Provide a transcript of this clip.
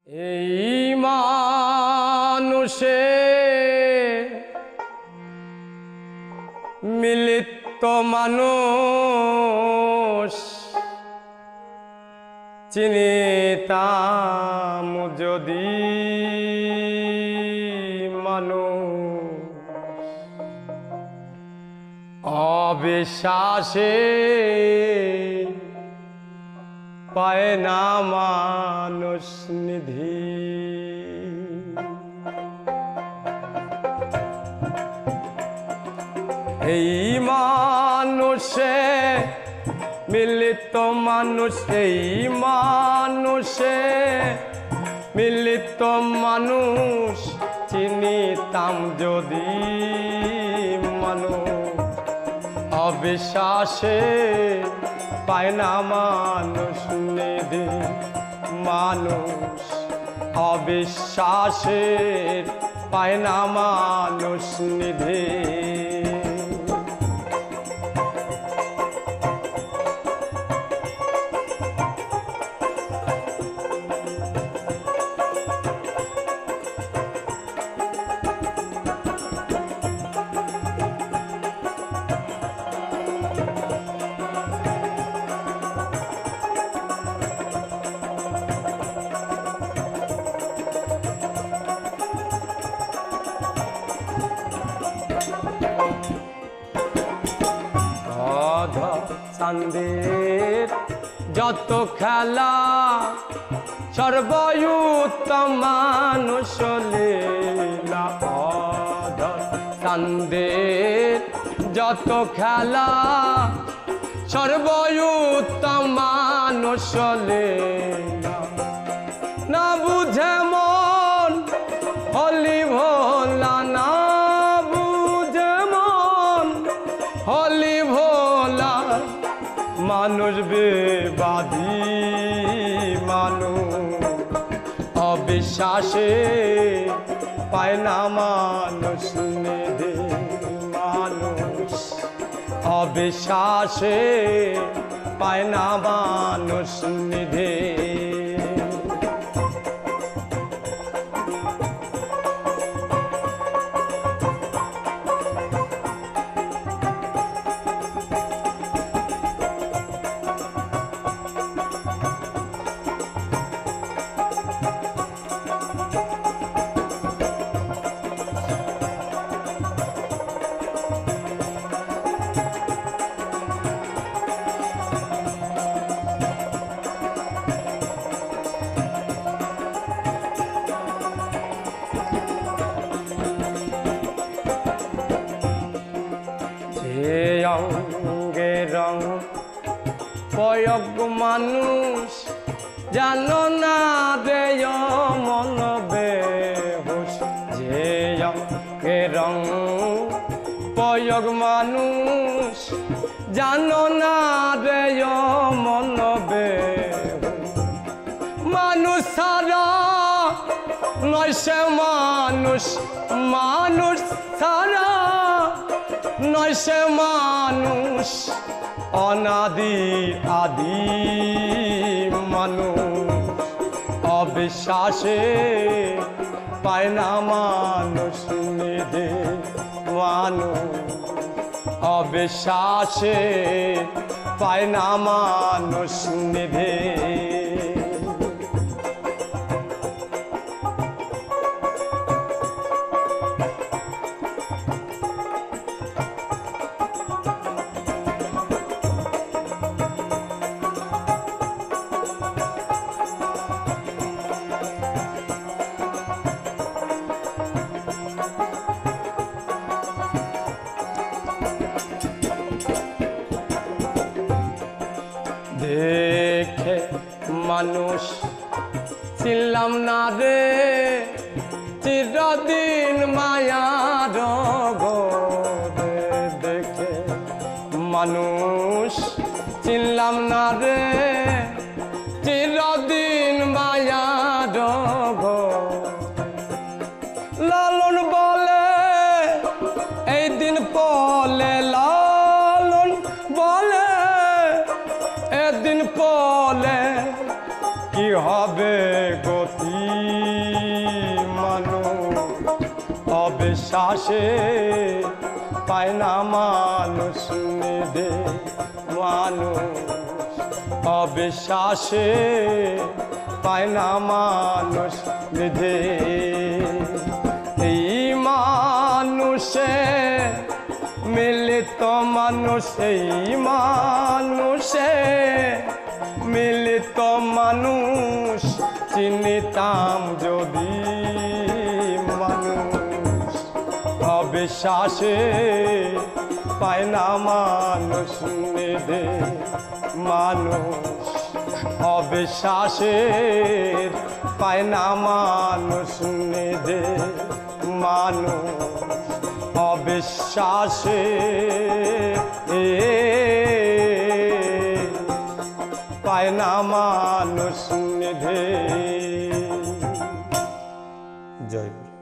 এই মানুষে মিলিত মানুষ চিনিতাম যদি মানুষ অবিশ্বাসে পায় না মানুষ নিধি। এই মানুষে মিলিত মানুষ, এই মানুষে মিলিত মানুষ চিনিতাম যদি মানুষ অবিশ্বাসে পায় না মানুষ নিধি। মানুষ অবিশ্বাসের পায় না মানুষ নিধি। চাঁদের যত খেলা সর্বয়ুত্তম মানুষ লীলা। চাঁদের যত খেলা সর্বয়ুত্তম মানুষ লীলা। না বুঝে মন হলি ভোলা, না বুঝে মন হলি ভোলা। মানুষ বেবাদী মানুষ অবিশ্বাসে পায় না মানুষ নিধি। মানুষ অবিশ্বাসে পায় না মানুষ নিধি। অঙ্গে রং প্রয়োগ মানুষ জানো না রে মন বেহুশ। যে অঙ্গে রং প্রয়োগ মানুষ জানো না রে মন বেহুশ। মানুষ সারা নয় সে মানুষ, মানুষ সারা নয় সে মানুষ অনাদি আদি মানুষ অবিশ্বাসে পায় না মানুষ নিধি। মানুষ অবিশ্বাসে পায় না মানুষ নিধি। দেখে মানুষ ছিলাম না রে চিরদিন মায়ার ঘরে। দেখে মানুষ ছিলাম না রে চিরদিন মায়ার ঘরে। লালন বলে এই দিন পলে, লালন বলে এদিন পলে কি হবে গতি। অবিশ্বাসে পায় না মানুষ নিধে মানুষ অবিশ্বাসে পায় না মানুষ নিধে এই মানুষে মিলিত মানুষ এই মানুষে মিলিত মানুষ চিনিতাম যদি মানুষ অবিশ্বাসে পায় না মানুষ নিধে মানুষ অবিশ্বাসে পায় না মানুষ নিধে মানুষ অবিশ্বাসে পায় না মানুষ নিধে। জয়।